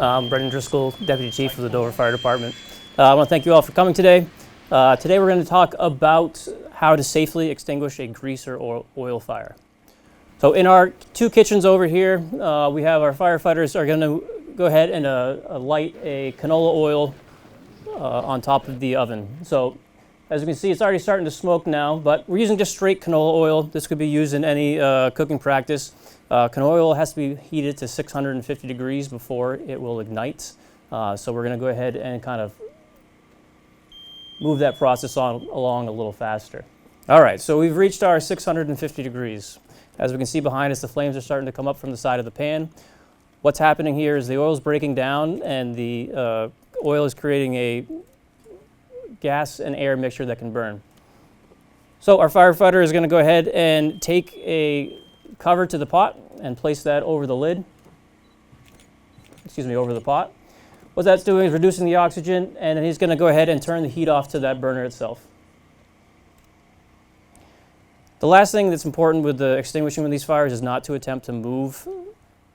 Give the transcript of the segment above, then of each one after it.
I'm Brendan Driscoll, Deputy Chief of the Dover Fire Department. I want to thank you all for coming today. Today we're going to talk about how to safely extinguish a grease or oil fire. So in our two kitchens over here, we have our firefighters are going to go ahead and light a canola oil on top of the oven. So as you can see, it's already starting to smoke now, but we're using just straight canola oil. This could be used in any cooking practice. Canola oil has to be heated to 650 degrees before it will ignite. So we're going to go ahead and kind of move that process along a little faster. All right, so we've reached our 650 degrees. As we can see behind us, the flames are starting to come up from the side of the pan. What's happening here is the oil is breaking down and the oil is creating a gas and air mixture that can burn. So our firefighter is going to go ahead and take a cover to the pot and place that over the lid, over the pot. What that's doing is reducing the oxygen, and then he's going to go ahead and turn the heat off to that burner itself. The last thing that's important with the extinguishing of these fires is not to attempt to move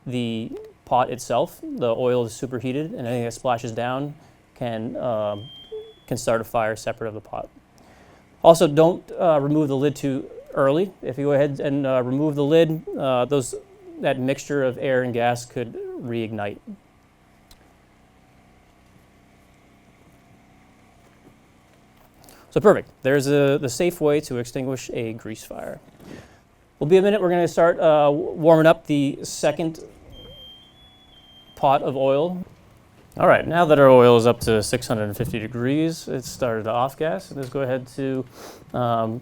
the pot itself. The oil is superheated, and anything that splashes down can start a fire separate of the pot. Also, don't remove the lid too early. If you go ahead and remove the lid, that mixture of air and gas could reignite. So perfect. There's the safe way to extinguish a grease fire. We'll be a minute. We're going to start warming up the second pot of oil. All right, now that our oil is up to 650 degrees, it's started to off gas, and let's go ahead to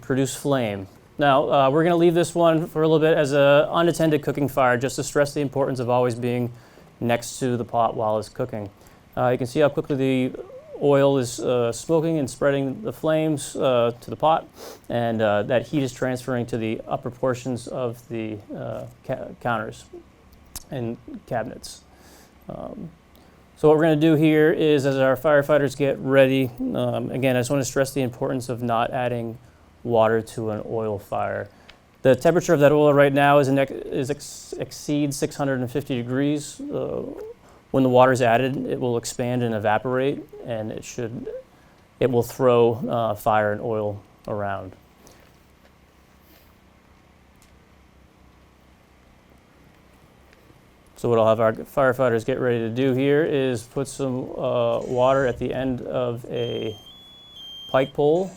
produce flame. Now, we're going to leave this one for a little bit as an unattended cooking fire, just to stress the importance of always being next to the pot while it's cooking. You can see how quickly the oil is smoking and spreading the flames to the pot, and that heat is transferring to the upper portions of the counters and cabinets. So what we're going to do here is, as our firefighters get ready, again, I just want to stress the importance of not adding water to an oil fire. The temperature of that oil right now exceeds 650 degrees. When the water is added, it will expand and evaporate, and it will throw fire and oil around. So what I'll have our firefighters get ready to do here is put some water at the end of a pike pole.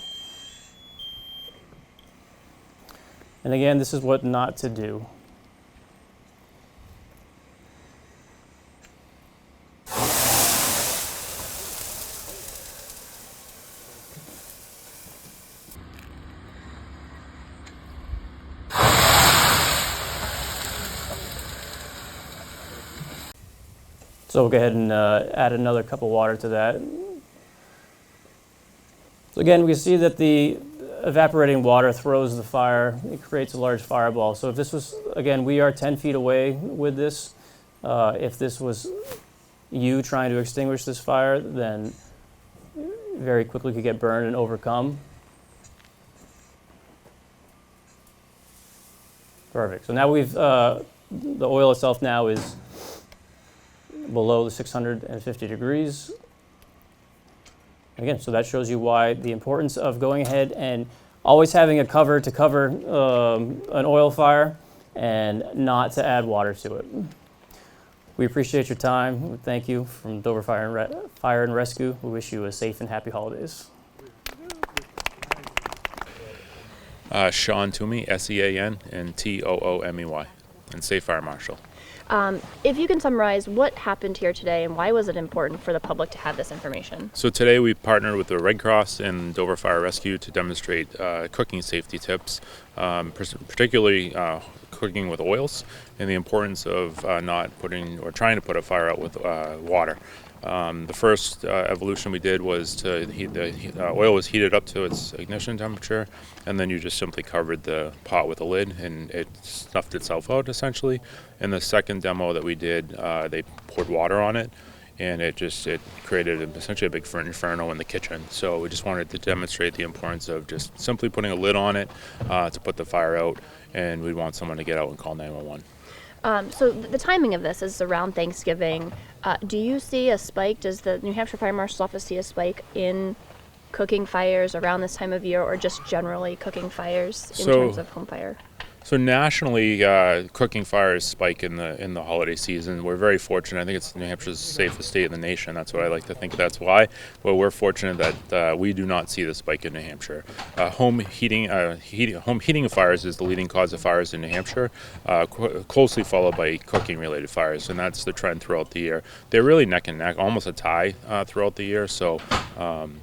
And again, this is what not to do. So we'll go ahead and add another cup of water to that. So again, we can see that the evaporating water throws the fire. It creates a large fireball. So if this was, again, we are 10 feet away with this. If this was you trying to extinguish this fire, then very quickly could get burned and overcome. Perfect. So now the oil itself now is below the 650 degrees. Again, so that shows you why the importance of going ahead and always having a cover to cover an oil fire and not to add water to it. We appreciate your time. Thank you from Dover Fire and Rescue. We wish you a safe and happy holidays. Sean Toomey, S-E-A-N and T-O-O-M-E-Y, and Safe Fire Marshal. If you can summarize what happened here today and why was it important for the public to have this information? So today we partnered with the Red Cross and Dover Fire Rescue to demonstrate cooking safety tips, particularly cooking with oils, and the importance of not putting or trying to put a fire out with water. The first evolution we did was to heat the oil was heated up to its ignition temperature, and then you just simply covered the pot with a lid, and it snuffed itself out essentially. In the second demo that we did, they poured water on it, and it created essentially a big inferno in the kitchen. So we just wanted to demonstrate the importance of just simply putting a lid on it to put the fire out, and we'd want someone to get out and call 911. So the timing of this is around Thanksgiving. Do you see a spike? Does the New Hampshire Fire Marshal's Office see a spike in cooking fires around this time of year, or just generally cooking fires in terms of home fire? So nationally, cooking fires spike in the holiday season. We're very fortunate. I think it's New Hampshire's safest state in the nation. That's what I like to think. That's why. But we're fortunate that we do not see the spike in New Hampshire. Home heating fires is the leading cause of fires in New Hampshire, closely followed by cooking-related fires, and that's the trend throughout the year. They're really neck and neck, almost a tie throughout the year. So,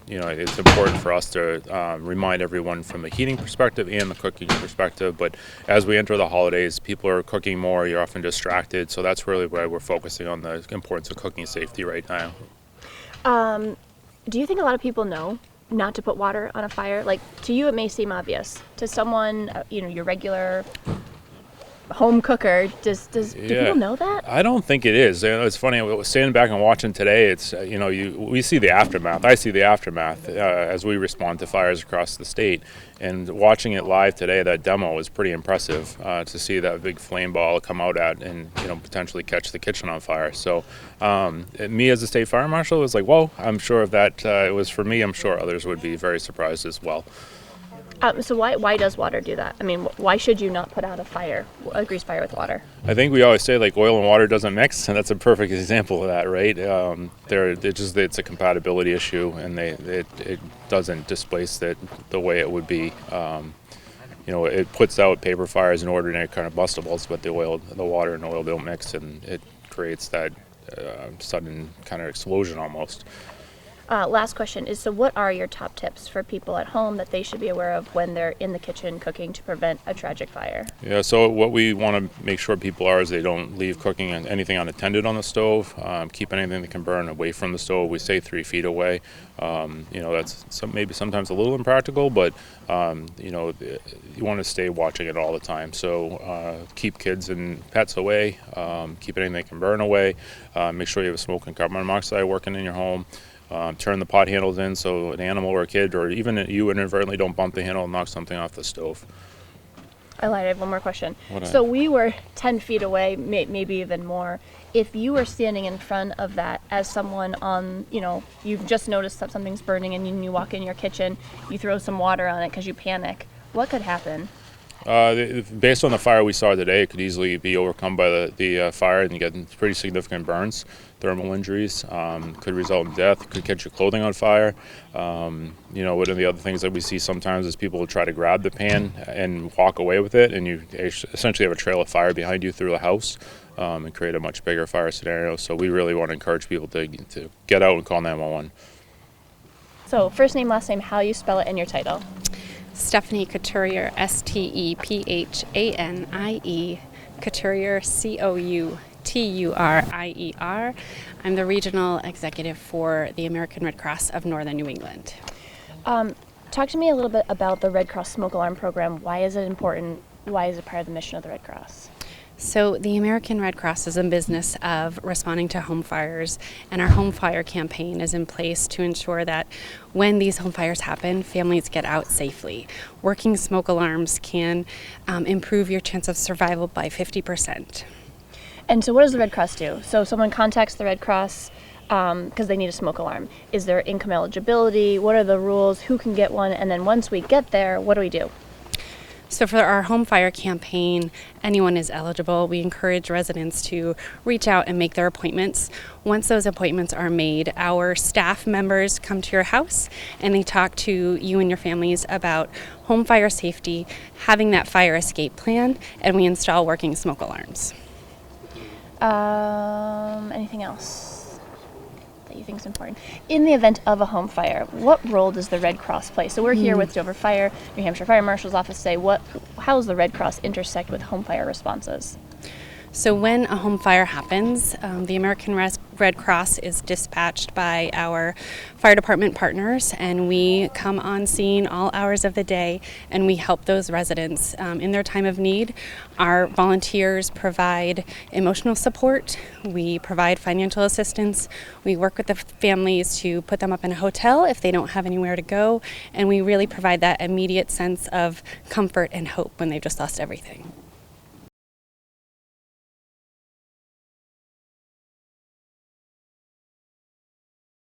it's important for us to remind everyone from the heating perspective and the cooking perspective. But as we enter the holidays, people are cooking more, you're often distracted, so that's really why we're focusing on the importance of cooking safety right now. Do you think a lot of people know not to put water on a fire? Like, to you it may seem obvious. To someone, your regular home cooker, do people know that? I don't think it is. It's funny, standing back and watching today, it's we see the aftermath. I see the aftermath as we respond to fires across the state. And watching it live today, that demo was pretty impressive to see that big flame ball come out at and potentially catch the kitchen on fire. So me as a state fire marshal was like, whoa, I'm sure if that it was for me, I'm sure others would be very surprised as well. So why does water do that? I mean, why should you not put out a grease fire with water? I think we always say like oil and water doesn't mix, and that's a perfect example of that, right? It's a compatibility issue, and it doesn't displace the way it would be. It puts out paper fires and ordinary kind of combustibles, but the water and oil don't mix, and it creates that sudden kind of explosion almost. Last question is, so what are your top tips for people at home that they should be aware of when they're in the kitchen cooking to prevent a tragic fire? Yeah, so what we want to make sure people are is they don't leave cooking and anything unattended on the stove. Keep anything that can burn away from the stove. We say 3 feet away. That's maybe sometimes a little impractical, but you want to stay watching it all the time. So keep kids and pets away. Keep anything that can burn away. Make sure you have a smoke and carbon monoxide working in your home. Turn the pot handles in so an animal or a kid or even you inadvertently don't bump the handle and knock something off the stove. I lied, I have one more question. So we were 10 feet away, maybe even more. If you were standing in front of that as someone you've just noticed that something's burning and you walk in your kitchen, you throw some water on it because you panic, what could happen? Based on the fire we saw today, it could easily be overcome by the fire and you get pretty significant burns, thermal injuries, could result in death, could catch your clothing on fire. One of the other things that we see sometimes is people will try to grab the pan and walk away with it, and you essentially have a trail of fire behind you through the house and create a much bigger fire scenario. So we really want to encourage people to get out and call 911. So first name, last name, how you spell it, and your title. Stephanie Couturier, Stephannie Couturier, Couturier. I'm the regional executive for the American Red Cross of Northern New England. Talk to me a little bit about the Red Cross smoke alarm program. Why is it important? Why is it part of the mission of the Red Cross? So the American Red Cross is in business of responding to home fires, and our home fire campaign is in place to ensure that when these home fires happen, families get out safely. Working smoke alarms can improve your chance of survival by 50%. And so what does the Red Cross do? So someone contacts the Red Cross because they need a smoke alarm. Is there income eligibility? What are the rules? Who can get one? And then once we get there, what do we do? So for our home fire campaign, anyone is eligible. We encourage residents to reach out and make their appointments. Once those appointments are made, our staff members come to your house and they talk to you and your families about home fire safety, having that fire escape plan, and we install working smoke alarms. Anything else that you think is important? In the event of a home fire, what role does the Red Cross play? So we're here with Dover Fire, New Hampshire Fire Marshal's Office. How does the Red Cross intersect with home fire responses? So when a home fire happens, the American Red Cross is dispatched by our fire department partners, and we come on scene all hours of the day, and we help those residents in their time of need. Our volunteers provide emotional support, we provide financial assistance, we work with the families to put them up in a hotel if they don't have anywhere to go, and we really provide that immediate sense of comfort and hope when they've just lost everything.